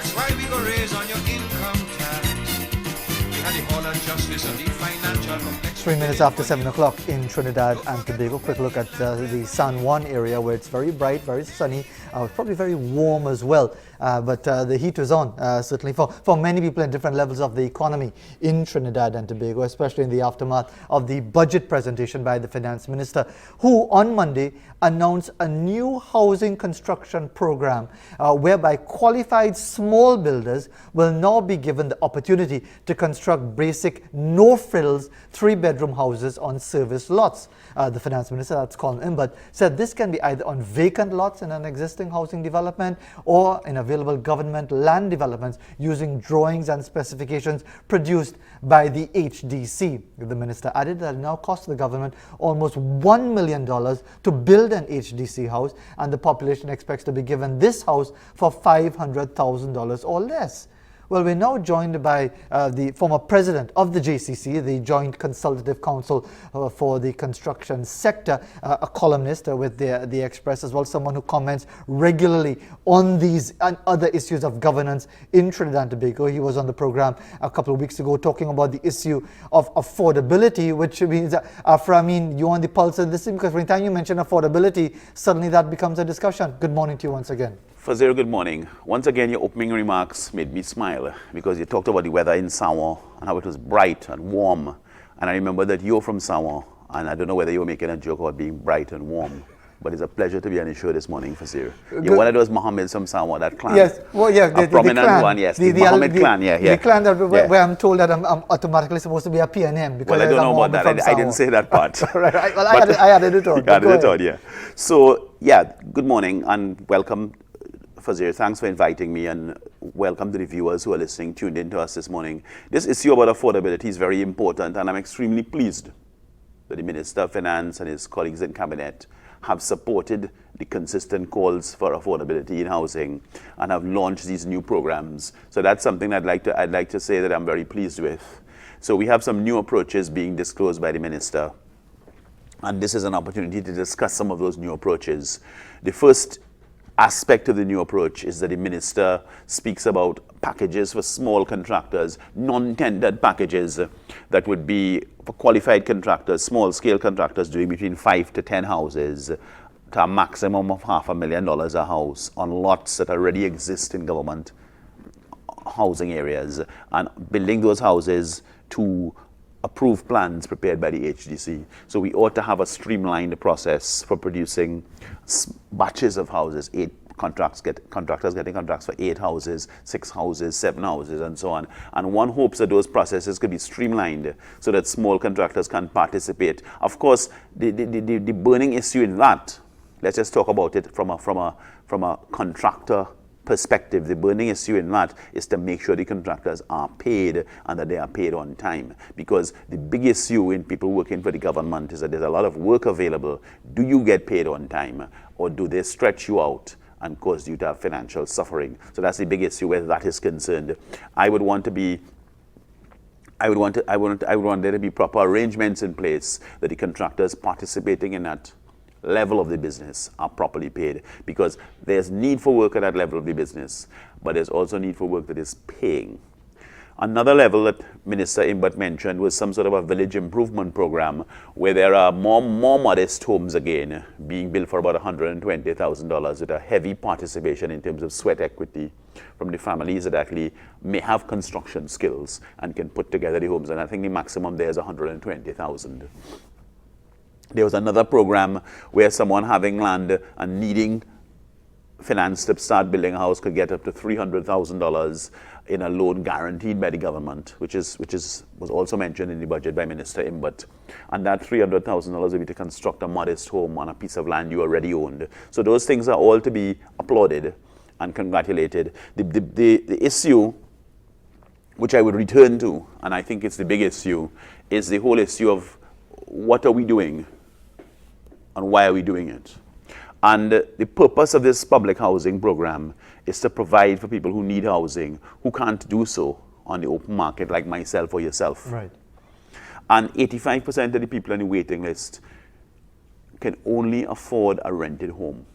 That's why we go raise on your income tax. We had the Hall of Justice and the financial complexity. 3 minutes after 7 o'clock in Trinidad and Tobago. Quick look at the San Juan area where it's very bright, very sunny, probably very warm as well. But the heat is on, certainly for many people in different levels of the economy in Trinidad and Tobago, especially in the aftermath of the budget presentation by the Finance Minister, who on Monday announced a new housing construction program whereby qualified small builders will now be given the opportunity to construct basic no-frills 3-bedroom houses on service lots. The Finance Minister, that's Colin Imbert, said this can be either on vacant lots in an existing housing development or in available government land developments using drawings and specifications produced by the HDC. The Minister added that it now costs the government almost $1 million to build an HDC house, and the population expects to be given this house for $500,000 or less. Well, we're now joined by the former president of the JCC, the Joint Consultative Council for the Construction Sector, a columnist with the Express as well, someone who comments regularly on these and other issues of governance in Trinidad and Tobago. He was on the program a couple of weeks ago talking about the issue of affordability, which means, Afra, I mean, you're on the pulse of this, because every time you mention affordability, suddenly that becomes a discussion. Good morning to you once again. Fazeer, good morning. Once again, your opening remarks made me smile because you talked about the weather in Samoa and how it was bright and warm. And I remember that you're from Samoa, and I don't know whether you were making a joke about being bright and warm, but it's a pleasure to be on the show this morning, Fazeer. You're one of those Mohammeds from Samoa, that clan. Yes, well, yeah, the prominent clan, one, yes, the Mohammed clan, yeah. The clan that where I'm told that I'm automatically supposed to be a PNM because well, I don't know about that. I didn't say that part. Right, well, I added it on. You added it on, yeah. So, yeah, good morning and welcome, Fazeer. Thanks for inviting me, and welcome to the viewers who are listening, tuned in to us this morning. This issue about affordability is very important, and I'm extremely pleased that the Minister of Finance and his colleagues in Cabinet have supported the consistent calls for affordability in housing and have launched these new programs. So that's something I'd like to say that I'm very pleased with. So we have some new approaches being disclosed by the Minister, and this is an opportunity to discuss some of those new approaches. The first aspect of the new approach is that the Minister speaks about packages for small contractors, non-tendered packages that would be for qualified contractors, small-scale contractors doing between 5 to 10 houses to a maximum of $500,000 a house on lots that already exist in government housing areas, and building those houses to approved plans prepared by the HDC. So we ought to have a streamlined process for producing batches of houses, contractors getting contracts for 8 houses, 6 houses, 7 houses, and so on. And one hopes that those processes could be streamlined so that small contractors can participate. Of course, the burning issue in that, let's just talk about it from a contractor perspective. The burning issue in that is to make sure the contractors are paid and that they are paid on time. Because the big issue in people working for the government is that there's a lot of work available. Do you get paid on time, or do they stretch you out and cause you to have financial suffering? So that's the big issue where that is concerned. I would want there to be proper arrangements in place that the contractors participating in that level of the business are properly paid, because there's need for work at that level of the business, but there's also need for work that is paying. Another level that Minister Imbert mentioned was some sort of a village improvement program where there are more modest homes again being built for about $120,000 with a heavy participation in terms of sweat equity from the families that actually may have construction skills and can put together the homes. And I think the maximum there is $120,000. There was another program where someone having land and needing finance to start building a house could get up to $300,000 in a loan guaranteed by the government, which was also mentioned in the budget by Minister Imbert. And that $300,000 would be to construct a modest home on a piece of land you already owned. So those things are all to be applauded and congratulated. The issue, which I would return to, and I think it's the big issue, is the whole issue of what are we doing and why are we doing it? And the purpose of this public housing program is to provide for people who need housing, who can't do so on the open market, like myself or yourself. Right. And 85% of the people on the waiting list can only afford a rented home.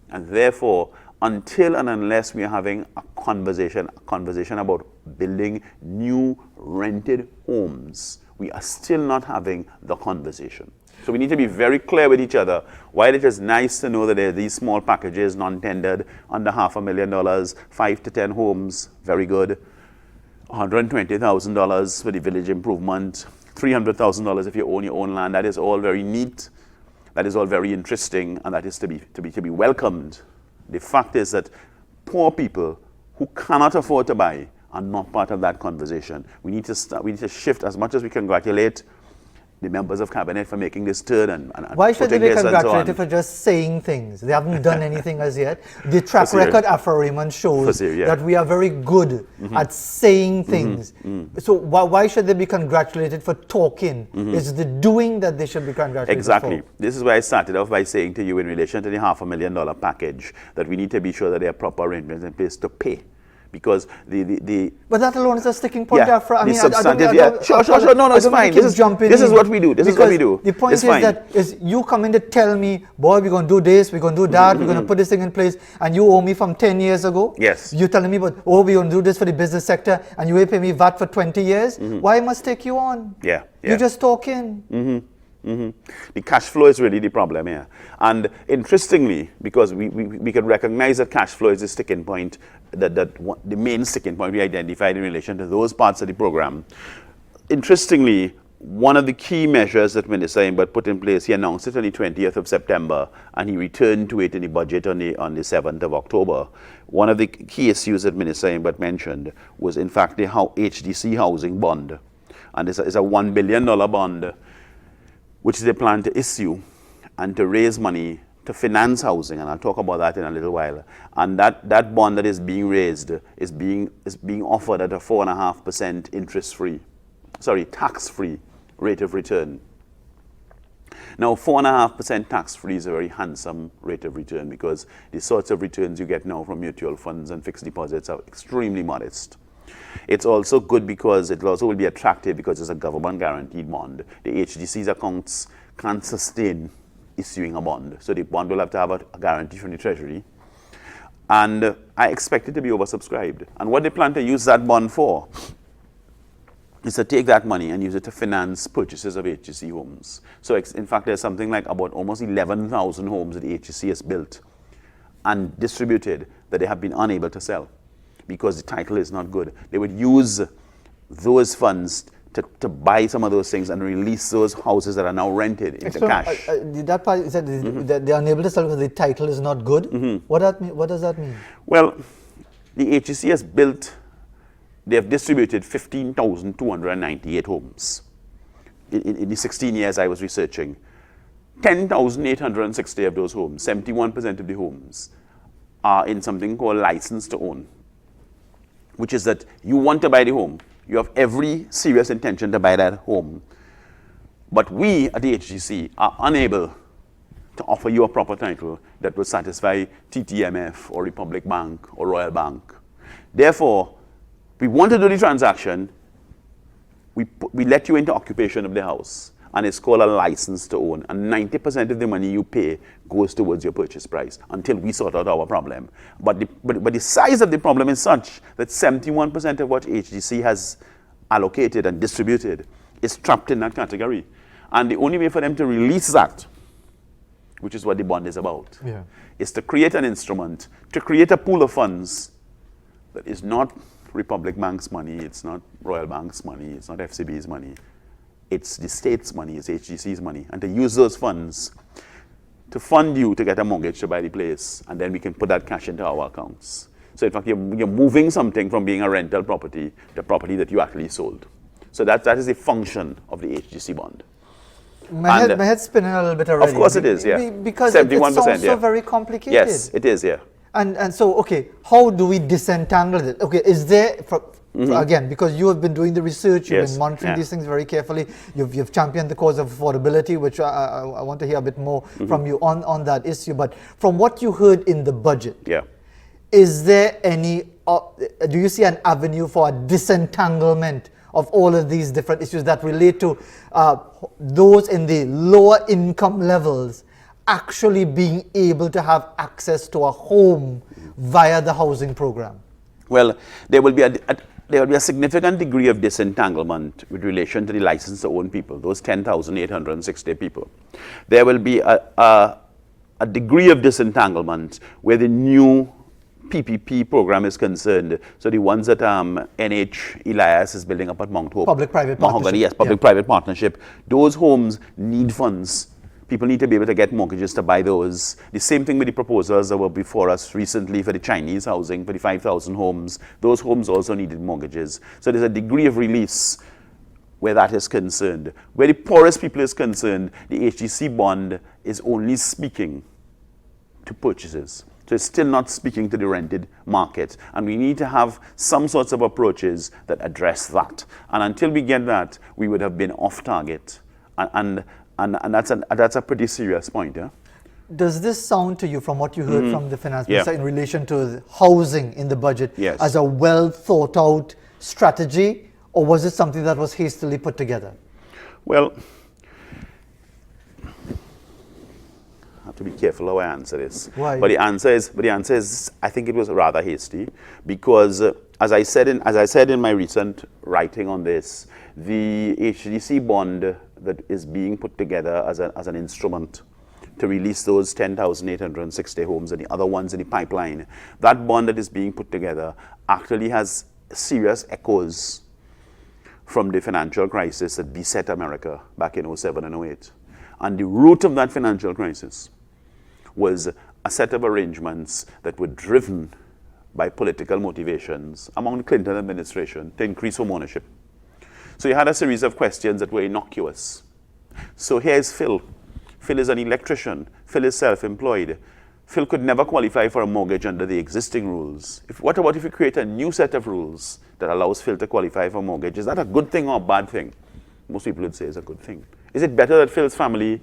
And therefore, until and unless we are having a conversation about building new rented homes, we are still not having the conversation. So we need to be very clear with each other. While it is nice to know that there are these small packages, non-tendered, under $500,000, 5 to 10 homes, very good. $120,000 for the village improvement, $300,000 if you own your own land. That is all very neat. That is all very interesting, and that is to be welcomed. The fact is that poor people who cannot afford to buy are not part of that conversation. We need to shift as much as we congratulate the members of cabinet for making this turn and why should they putting be this and so on. congratulated for just saying things? They haven't done anything as yet. The track Fazeer. record Afra Raymond shows Fazeer, yeah. that we are very good at saying things. So why should they be congratulated for talking? It's the doing that they should be congratulated Exactly. for. This is why I started off by saying to you in relation to the $500,000 package that we need to be sure that there are proper arrangements in place to pay. Because the But that alone is a sticking point, yeah, Afra. I the mean, substantive, sure. No, it's fine. This is what we do. This is what we do. The point It's is fine. that is you come in to tell me, boy, we're going to do this, we're going to do that, we're going to put this thing in place, and you owe me from 10 years ago. Yes. You're telling me, but we're going to do this for the business sector, and you will pay me VAT for 20 years. Why must take you on? Yeah. You're just talking. The cash flow is really the problem here. And interestingly, because we can recognize that cash flow is the sticking point, the main sticking point we identified in relation to those parts of the program. Interestingly, one of the key measures that Minister Imbert put in place, he announced it on the 20th of September, and he returned to it in the budget on the 7th of October. One of the key issues that Minister Imbert mentioned was, in fact, the HDC housing bond. And it's a $1 billion bond, which they plan to issue and to raise money to finance housing, and I'll talk about that in a little while. And that bond that is being raised is being offered at a 4.5% tax-free rate of return. Now, 4.5% tax-free is a very handsome rate of return because the sorts of returns you get now from mutual funds and fixed deposits are extremely modest. It's also good because it also will be attractive because it's a government guaranteed bond. The HDC's accounts can't sustain issuing a bond. So the bond will have to have a guarantee from the Treasury. And I expect it to be oversubscribed. And what they plan to use that bond for is to take that money and use it to finance purchases of HDC homes. So in fact, there's something like about almost 11,000 homes that the HDC has built and distributed that they have been unable to sell because the title is not good. They would use those funds to buy some of those things and release those houses that are now rented into cash. That part is that that they're unable to sell because the title is not good. What does that mean? Well, the HDC has built, they have distributed 15,298 homes. In the 16 years I was researching, 10,860 of those homes, 71% of the homes, are in something called license to own, which is that you want to buy the home. You have every serious intention to buy that home. But we at the HGC are unable to offer you a proper title that will satisfy TTMF or Republic Bank or Royal Bank. Therefore, we want to do the transaction, we let you into occupation of the house, and it's called a license to own. And 90% of the money you pay goes towards your purchase price until we sort out our problem. But the size of the problem is such that 71% of what HGC has allocated and distributed is trapped in that category. And the only way for them to release that, which is what the bond is about, is to create an instrument, to create a pool of funds that is not Republic Bank's money, it's not Royal Bank's money, it's not FCB's money. It's the state's money, it's HGC's money, and to use those funds to fund you to get a mortgage to buy the place, and then we can put that cash into our accounts. So in fact, you're moving something from being a rental property to property that you actually sold. So that is the function of the HGC bond. My head's spinning a little bit already. Of course it is, yeah. Because it sounds so very complicated. Yes, it is, yeah. And so, okay, how do we disentangle it? Okay, is there... Again, because you have been doing the research, you've been monitoring these things very carefully, you've championed the cause of affordability, which I want to hear a bit more from you on that issue. But from what you heard in the budget, is there any, do you see an avenue for a disentanglement of all of these different issues that relate to those in the lower income levels actually being able to have access to a home via the housing program? Well, there will be a significant degree of disentanglement with relation to the license to own people, those 10,860 people. There will be a degree of disentanglement where the new PPP program is concerned. So the ones that NH Elias is building up at Mount Hope. Public-private partnership. Yes, public-private partnership. Those homes need funds. People need to be able to get mortgages to buy those. The same thing with the proposals that were before us recently for the Chinese housing, for the 5,000 homes. Those homes also needed mortgages. So there's a degree of release where that is concerned. Where the poorest people is concerned, the HDC bond is only speaking to purchases. So it's still not speaking to the rented market. And we need to have some sorts of approaches that address that. And until we get that, we would have been off target. And that's a pretty serious point. Yeah? Does this sound to you, from what you heard from the finance minister in relation to housing in the budget, as a well thought out strategy, or was it something that was hastily put together? Well, I have to be careful how I answer this. Why? But the answer is, I think it was rather hasty, because as I said in my recent writing on this, the HDC bond that is being put together as an instrument to release those 10,860 homes and the other ones in the pipeline, that bond that is being put together actually has serious echoes from the financial crisis that beset America back in 07 and 08. And the root of that financial crisis was a set of arrangements that were driven by political motivations among the Clinton administration to increase home ownership. So you had a series of questions that were innocuous. So here's Phil. Phil is an electrician. Phil is self-employed. Phil could never qualify for a mortgage under the existing rules. What about if we create a new set of rules that allows Phil to qualify for a mortgage? Is that a good thing or a bad thing? Most people would say it's a good thing. Is it better that Phil's family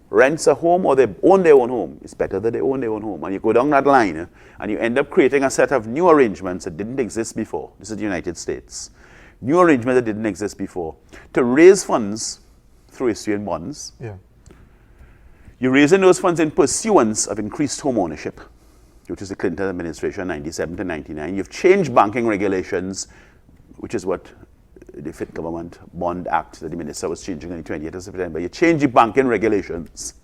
rents a home or they own their own home? It's better that they own their own home. And you go down that line and you end up creating a set of new arrangements that didn't exist before. This is the United States. New arrangements that didn't exist before. To raise funds through issuing bonds. Yeah. You're raising those funds in pursuance of increased home ownership, which is the Clinton administration, 97 to 99. You've changed banking regulations, which is what the Fit Government Bond Act that the minister was changing on the 20th of September. You change the banking regulations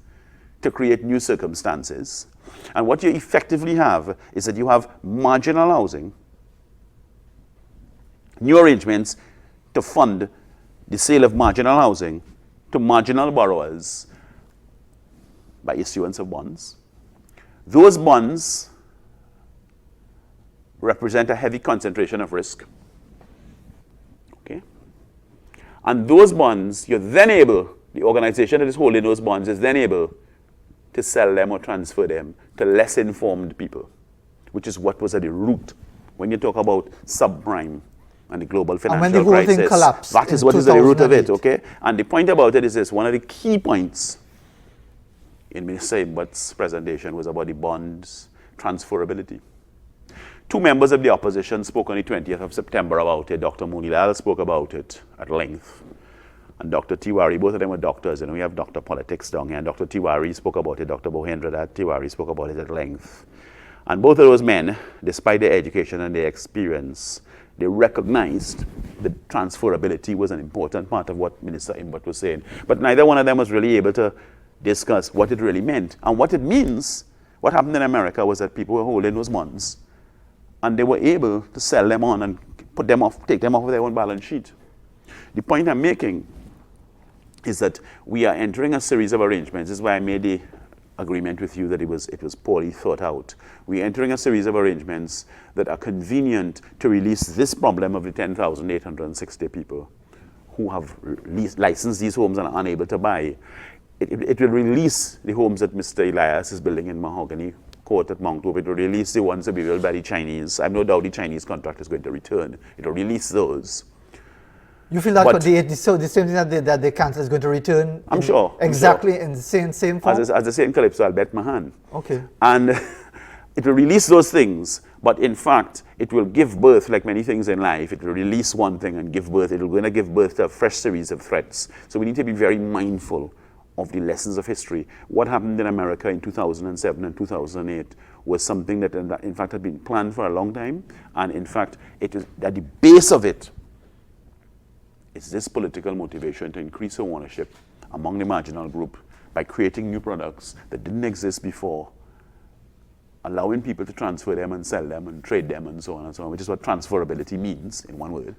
to create new circumstances. And what you effectively have is that you have marginal housing, new arrangements to fund the sale of marginal housing to marginal borrowers by issuance of bonds. Those bonds represent a heavy concentration of risk. Okay? And those bonds, you're then able, the organization that is holding those bonds is then able to sell them or transfer them to less informed people, which is what was at the root when you talk about subprime and the global financial and when the whole crisis. Thing collapsed, that is what is at the root of it, okay? And the point about it is this: one of the key points in Minister Imbat's presentation was about the bonds transferability. Two members of the opposition spoke on the 20th of September about it. Dr. Moonilal spoke about it at length. And Dr. Tiwari, both of them were doctors, and we have doctor politics down here. And Dr. Tiwari spoke about it. Dr. Bohendranath Tiwari spoke about it at length. And both of those men, despite their education and their experience, they recognized that transferability was an important part of what Minister Imbat was saying. But neither one of them was really able to discuss what it really meant. And what it means, what happened in America was that people were holding those bonds and they were able to sell them on and put them off, take them off of their own balance sheet. The point I'm making is that we are entering a series of arrangements. This is why I made the agreement with you that it was poorly thought out. We're entering a series of arrangements that are convenient to release this problem of the 10,860 people who have licensed these homes and are unable to buy. It will release the homes that Mr. Elias is building in Mahogany Court at Mount Hope. It will release the ones that we built by the Chinese. I have no doubt the Chinese contract is going to return. It will release those. You feel that the same thing that they cancel is going to return? I'm sure. Exactly in the same form? As they say in Calypso, I'll bet my hand. Okay. And it will release those things, but in fact, it will give birth, like many things in life, it will release one thing and give birth. It will going to give birth to a fresh series of threats. So we need to be very mindful of the lessons of history. What happened in America in 2007 and 2008 was something that in fact had been planned for a long time, and in fact it is at the base of it is this political motivation to increase ownership among the marginal group by creating new products that didn't exist before, allowing people to transfer them and sell them and trade them and so on and so on, which is what transferability means in one word.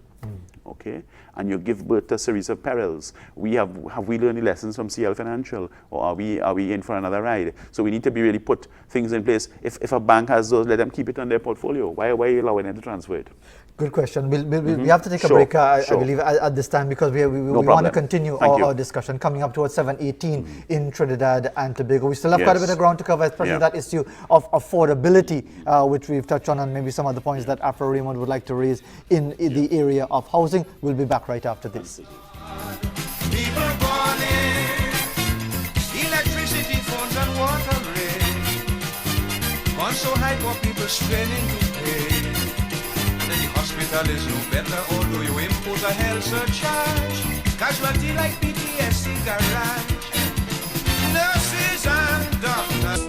Okay, and you give birth to a series of perils. Have we learned the lessons from CL Financial, or are we in for another ride? So we need to be really put things in place. If a bank has those, let them keep it on their portfolio. Why are you allowing them to transfer it? Good question. We have to take a break, I believe, at this time, because we want to continue our discussion coming up towards 7:18 in Trinidad and Tobago. We still have quite a bit of ground to cover, especially that issue of affordability, which we've touched on, and maybe some other points that Afra Raymond would like to raise in the area of housing. We'll be back right after this. People burning, electricity, phones and water rates. Gone so high, poor people straining to pay. And then the hospital is no better, although you impose a health surcharge. Casualty like PTSD garage. Nurses and doctors.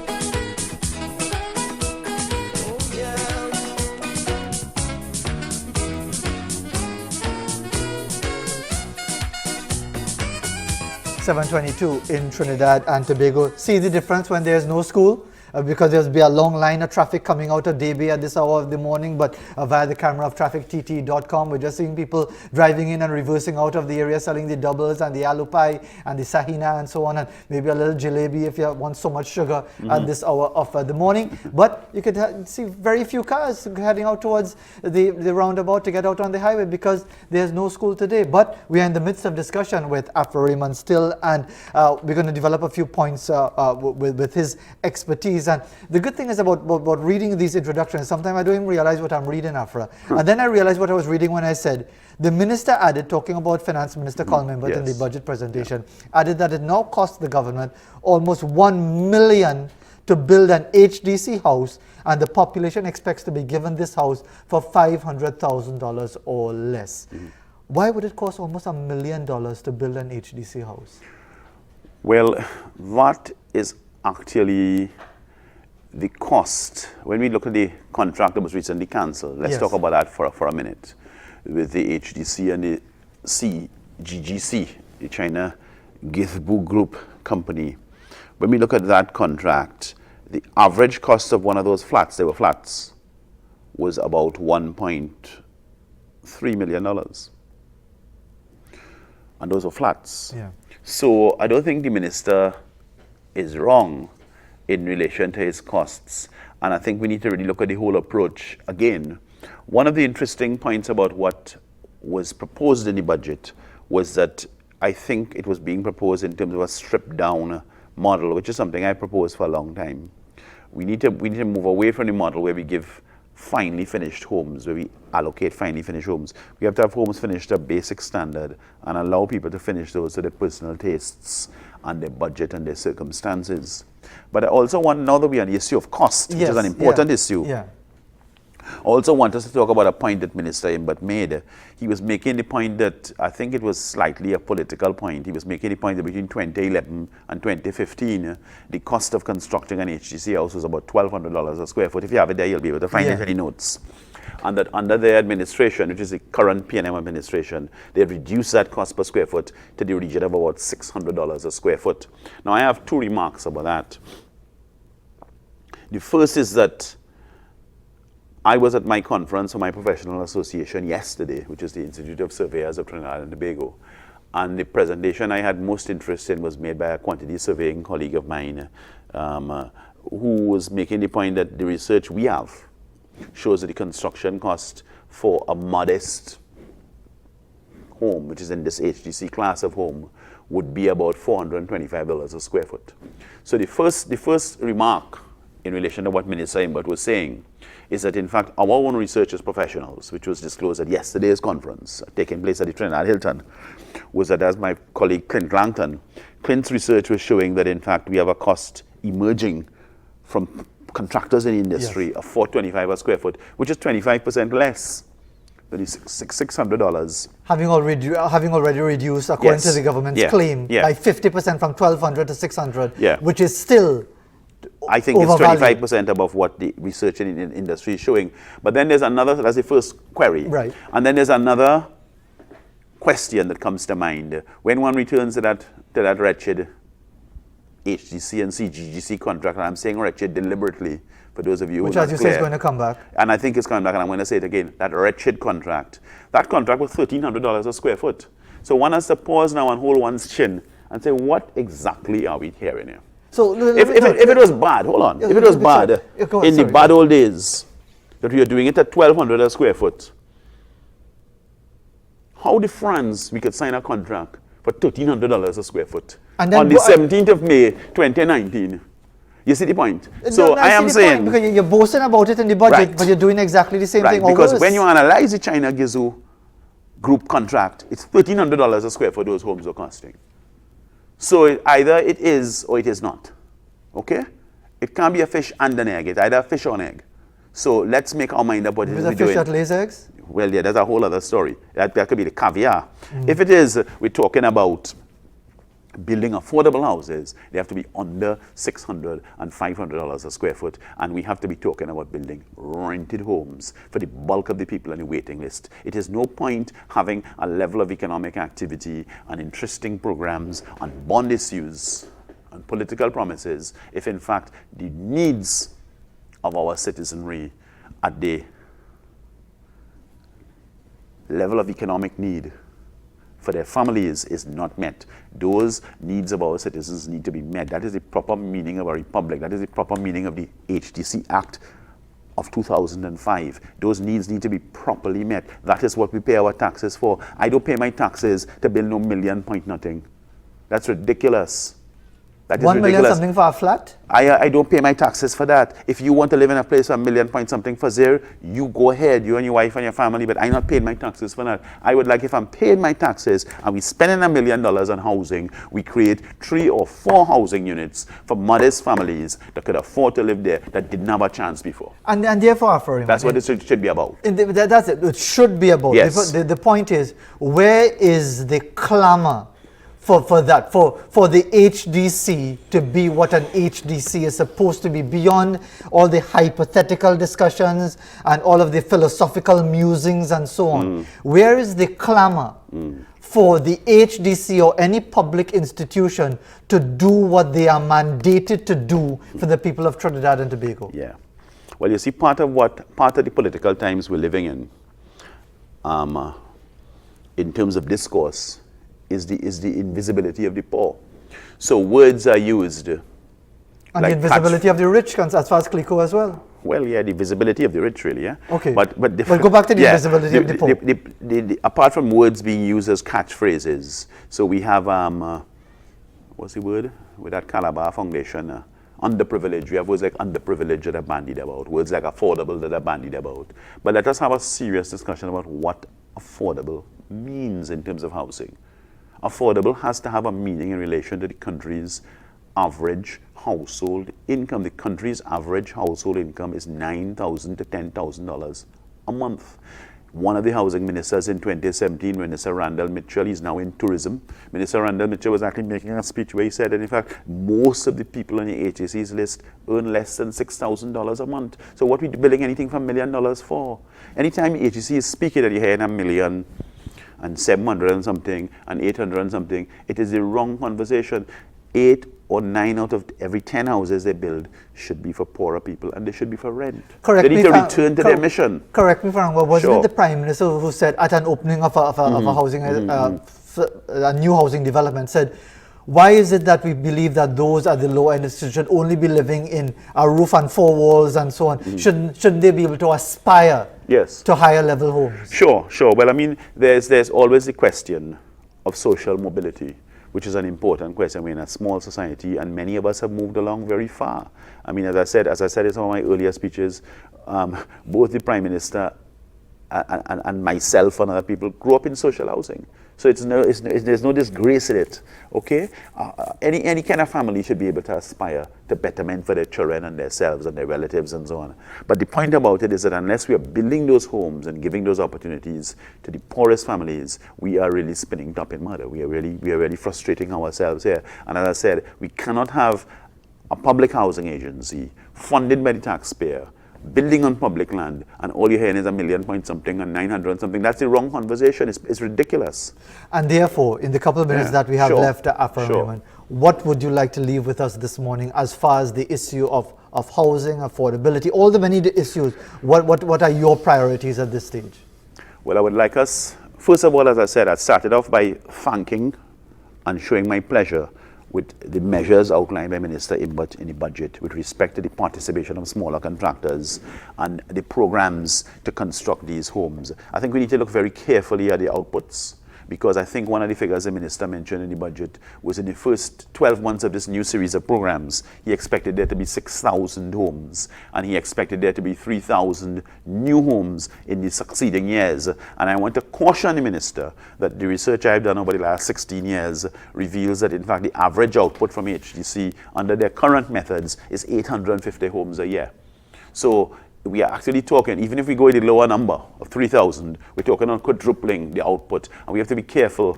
7:22 in Trinidad and Tobago. See the difference when there's no school? Because there'll be a long line of traffic coming out of Debe at this hour of the morning, but via the camera of traffictt.com, we're just seeing people driving in and reversing out of the area, selling the doubles and the aloo pie and the sahina and so on, and maybe a little jalebi if you want so much sugar at this hour of the morning. But you could see very few cars heading out towards the roundabout to get out on the highway because there's no school today. But we are in the midst of discussion with Afra Raymond still, and we're going to develop a few points with his expertise. And the good thing is about reading these introductions, sometimes I don't even realize what I'm reading, Afra. And then I realized what I was reading when I said, the minister added, talking about Finance Minister Colin Membert in the budget presentation, added that it now costs the government almost $1 million to build an HDC house, and the population expects to be given this house for $500,000 or less. Why would it cost almost $1 million to build an HDC house? Well, that is actually the cost. When we look at the contract that was recently cancelled, let's talk about that for a minute, with the HDC and the CGGC, the China Githbu Group company. When we look at that contract, the average cost of one of those flats, they were flats, was about $1.3 million. And those were flats. So I don't think the minister is wrong in relation to his costs. And I think we need to really look at the whole approach again. One of the interesting points about what was proposed in the budget was that I think it was being proposed in terms of a stripped down model, which is something I proposed for a long time. We need to move away from the model where we give finely finished homes, where we allocate finely finished homes. We have to have homes finished at basic standard and allow people to finish those to their personal tastes and their budget and their circumstances. But I also want, now that we are on the issue of cost, which is an important issue, I also want us to talk about a point that Minister Imbert made. He was making the point that, I think it was slightly a political point, he was making the point that between 2011 and 2015, the cost of constructing an HDC house was about $1,200 a square foot. If you have it there, you'll be able to find it in any notes. And that under their administration, which is the current P&M administration, they've reduced that cost per square foot to the region of about $600 a square foot. Now, I have two remarks about that. The first is that I was at my conference for my professional association yesterday, which is the Institute of Surveyors of Trinidad and Tobago. And the presentation I had most interest in was made by a quantity surveying colleague of mine, who was making the point that the research we have shows that the construction cost for a modest home, which is in this HDC class of home, would be about $425 a square foot. So the first remark in relation to what Minister Imbert was saying is that in fact our own research as professionals, which was disclosed at yesterday's conference taking place at the Trinidad Hilton, was that, as my colleague Clint Langton, Clint's research was showing that in fact we have a cost emerging from contractors in the industry of $425 a square foot, which is 25% less $600. Having already reduced, according to the government's claim, by 50% from 1,200 to 600, which is still I think it's 25% above what the research in the industry is showing. But then there's another, that's the first query. Right. And then there's another question that comes to mind. When one returns to that wretched HGC and CGGC contract, and I'm saying wretched deliberately, for those of you which, who are as you clear, say, is going to come back. And I think it's coming back, and I'm going to say it again, that wretched contract. That contract was $1,300 a square foot. So one has to pause now and hold one's chin and say, what exactly are we hearing here? So if it was bad, hold on, if it was bad in the bad old days, that we are doing it at $1,200 a square foot, how the France we could sign a contract for $1,300 a square foot on the 17th of May, 2019? You see the point? So I am saying, because you're boasting about it in the budget, but you're doing exactly the same thing. Because when you analyze the China Gizu group contract, it's $1,300 a square foot those homes are costing. So either it is or it is not. Okay? It can't be a fish and an egg. It's either a fish or an egg. So let's make our mind up what it is we're doing. Is a fish that lays eggs? Well, yeah, that's a whole other story. That could be the caviar. If it is, we're talking about building affordable houses, they have to be under $600 and $500 a square foot, and we have to be talking about building rented homes for the bulk of the people on the waiting list. It is no point having a level of economic activity and interesting programs on bond issues and political promises if in fact the needs of our citizenry at the level of economic need for their families is not met. Those needs of our citizens need to be met. That is the proper meaning of a republic. That is the proper meaning of the HDC Act of 2005. Those needs need to be properly met. That is what we pay our taxes for. I don't pay my taxes to build no million point nothing. That's ridiculous. That is 1 million ridiculous. Something for a flat? I don't pay my taxes for that. If you want to live in a place for $1 million point something for zero, you go ahead, you and your wife and your family, but I'm not paying my taxes for that. I would like, if I'm paying my taxes and we spending $1 million on housing, we create 3 or 4 housing units for modest families that could afford to live there that didn't have a chance before. And therefore, Afra Raymond, that's what it should be about. That's it. It should be about. Yes. The point is, where is the clamor for that, for the HDC to be what an HDC is supposed to be, beyond all the hypothetical discussions and all of the philosophical musings and so on? Where is the clamor for the HDC or any public institution to do what they are mandated to do for the people of Trinidad and Tobago? Yeah. Well, you see, part of the political times we're living in terms of discourse, is the invisibility of the poor. So words are used. And like the invisibility of the rich, as far as Clico as well. Well, yeah, the visibility of the rich, really, yeah. Okay. But go back to the invisibility of the poor. Apart from words being used as catchphrases, so we have, what's the word? With that Calabar Foundation, underprivileged. We have words like underprivileged that are bandied about, words like affordable that are bandied about. But let us have a serious discussion about what affordable means in terms of housing. Affordable has to have a meaning in relation to the country's average household income. The country's average household income is $9,000 to $10,000 a month. One of the housing ministers in 2017, Minister Randall Mitchell, he's now in tourism. Minister Randall Mitchell was actually making a speech where he said that in fact most of the people on the HAC's list earn less than $6,000 a month. So what are we billing anything for $1 million for? Anytime the HAC is speaking that you're hearing $1 million and 700 and something and 800 and something, it is the wrong conversation. 8 or 9 out of every 10 houses they build should be for poorer people, and they should be for rent. They need to return to their mission. Correct me if I'm wrong, wasn't it the Prime Minister who said at an opening of a housing, a new housing development, said, why is it that we believe that those at the low end should only be living in a roof and 4 walls and so on? Shouldn't they be able to aspire to higher level homes? Sure. Well, I mean, there's always the question of social mobility, which is an important question. We're in a small society, and many of us have moved along very far. I mean, as I said in some of my earlier speeches, both the Prime Minister and myself and other people grew up in social housing. So there's no disgrace in it, okay? Any kind of family should be able to aspire to betterment for their children and themselves and their relatives and so on. But the point about it is that unless we are building those homes and giving those opportunities to the poorest families, we are really spinning top in mud. We are really frustrating ourselves here. And as I said, we cannot have a public housing agency funded by the taxpayer, building on public land, and all you're hearing is 1 million point something and 900 and something. That's the wrong conversation. It's ridiculous. And therefore, in the couple of minutes that we have left, Afra Raymond, what would you like to leave with us this morning as far as the issue of housing, affordability, all the many issues? What are your priorities at this stage? Well, I would like us, first of all, as I said, I started off by thanking and showing my pleasure with the measures outlined by Minister Imbert in the budget with respect to the participation of smaller contractors and the programs to construct these homes. I think we need to look very carefully at the outputs, because I think one of the figures the minister mentioned in the budget was in the first 12 months of this new series of programs, he expected there to be 6,000 homes, and he expected there to be 3,000 new homes in the succeeding years. And I want to caution the minister that the research I've done over the last 16 years reveals that in fact the average output from HDC under their current methods is 850 homes a year. So we are actually talking, even if we go with the lower number of 3,000, we're talking on quadrupling the output, and we have to be careful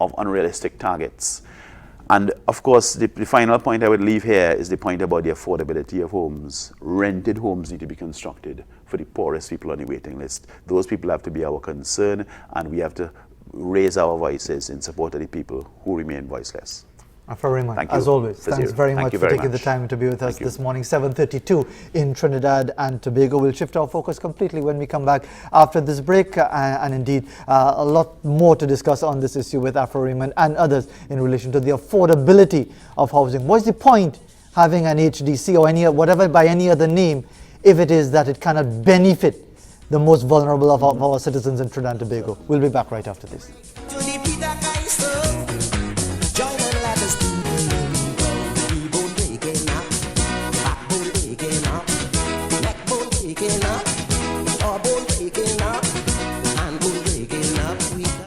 of unrealistic targets. And of course, the final point I would leave here is the point about the affordability of homes. Rented homes need to be constructed for the poorest people on the waiting list. Those people have to be our concern, and we have to raise our voices in support of the people who remain voiceless. Afra Raymond, as always, thanks very much for taking the time to be with us this morning. 7:32 in Trinidad and Tobago. We'll shift our focus completely when we come back after this break, and indeed a lot more to discuss on this issue with Afra Raymond and others in relation to the affordability of housing. What's the point having an HDC or whatever by any other name if it is that it cannot benefit the most vulnerable of our citizens in Trinidad and Tobago? We'll be back right after this. Breaking up, and we're breaking up.